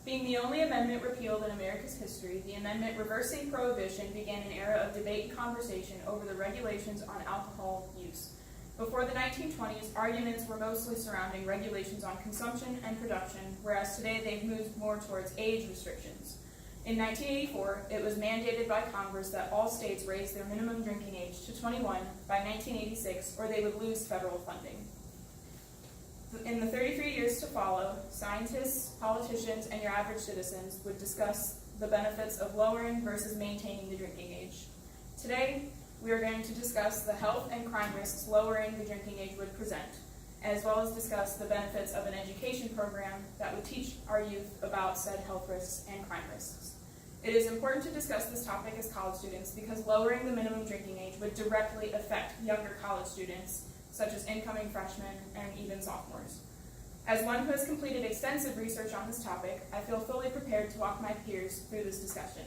Being the only amendment repealed in America's history, the amendment reversing prohibition began an era of debate and conversation over the regulations on alcohol use. Before the 1920s, arguments were mostly surrounding regulations on consumption and production, whereas today they've moved more towards age restrictions. In 1984, it was mandated by Congress that all states raise their minimum drinking age to 21 by 1986, or they would lose federal funding. In the 33 years to follow, scientists, politicians, and your average citizens would discuss the benefits of lowering versus maintaining the drinking age. Today, we are going to discuss the health and crime risks lowering the drinking age would present, as well as discuss the benefits of an education program that would teach our youth about said health risks and crime risks. It is important to discuss this topic as college students because lowering the minimum drinking age would directly affect younger college students, such as incoming freshmen and even sophomores. As one who has completed extensive research on this topic, I feel fully prepared to walk my peers through this discussion.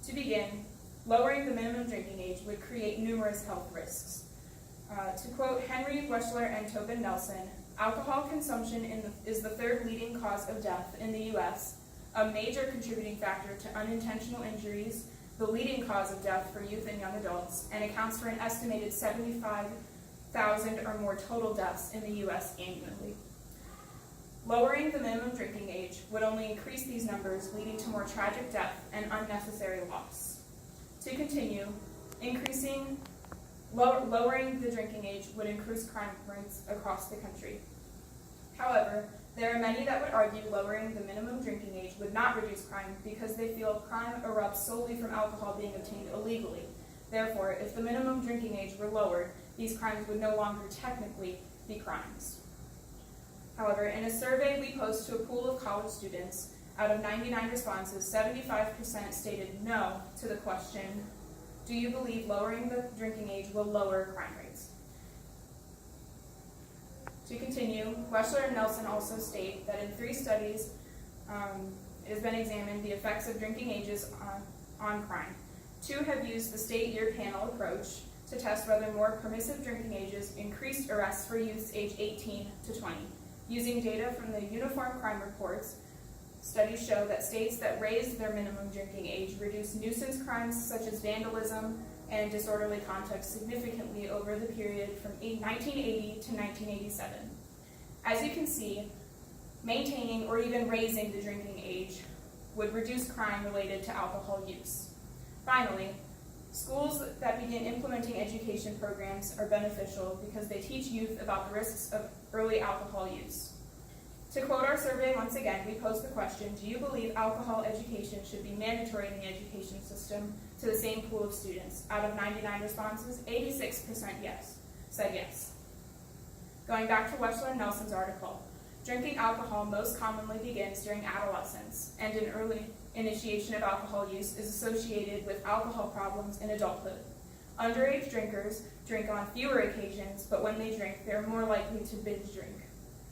To begin, lowering the minimum drinking age would create numerous health risks. To quote Henry Wechsler and Tobin Nelson, alcohol consumption is the third leading cause of death in the U.S., a major contributing factor to unintentional injuries, the leading cause of death for youth and young adults, and accounts for an estimated 75,000 or more total deaths in the U.S. annually. Lowering the minimum drinking age would only increase these numbers, leading to more tragic death and unnecessary loss. To continue, lowering the drinking age would increase crime rates across the country. However, there are many that would argue lowering the minimum drinking age would not reduce crime because they feel crime erupts solely from alcohol being obtained illegally. Therefore, if the minimum drinking age were lowered, these crimes would no longer technically be crimes. However, in a survey we posed to a pool of college students, out of 99 responses, 75% stated no to the question, do you believe lowering the drinking age will lower crime rates? To continue, Wechsler and Nelson also state that in 3 studies, it has been examined the effects of drinking ages on crime. 2 have used the state year panel approach to test whether more permissive drinking ages increased arrests for youths age 18 to 20. Using data from the Uniform Crime Reports, studies show that states that raised their minimum drinking age reduced nuisance crimes such as vandalism and disorderly conduct significantly over the period from 1980 to 1987. As you can see, maintaining or even raising the drinking age would reduce crime related to alcohol use. Finally, schools that begin implementing education programs are beneficial because they teach youth about the risks of early alcohol use. To quote our survey once again, we posed the question, do you believe alcohol education should be mandatory in the education system to the same pool of students? Out of 99 responses, 86% said yes. Going back to Wechsler and Nelson's article, drinking alcohol most commonly begins during adolescence, and an early initiation of alcohol use is associated with alcohol problems in adulthood. Underage drinkers drink on fewer occasions, but when they drink, they're more likely to binge drink.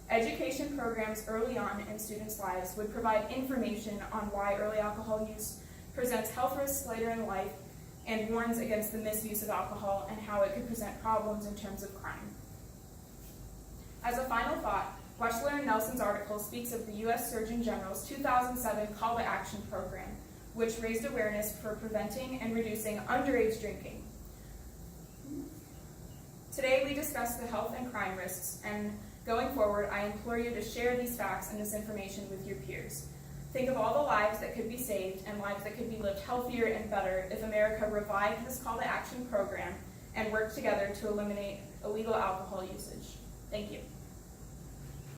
Education programs early on in students' lives would provide information on why early alcohol use presents health risks later in life and warns against the misuse of alcohol and how it could present problems in terms of crime. As a final thought, Wechsler and Nelson's article speaks of the U.S. Surgeon General's 2007 Call to Action program, which raised awareness for preventing and reducing underage drinking. Today we discuss the health and crime risks, and going forward, I implore you to share these facts and this information with your peers. Think of all the lives that could be saved and lives that could be lived healthier and better if America revived this Call to Action program and worked together to eliminate illegal alcohol usage. Thank you.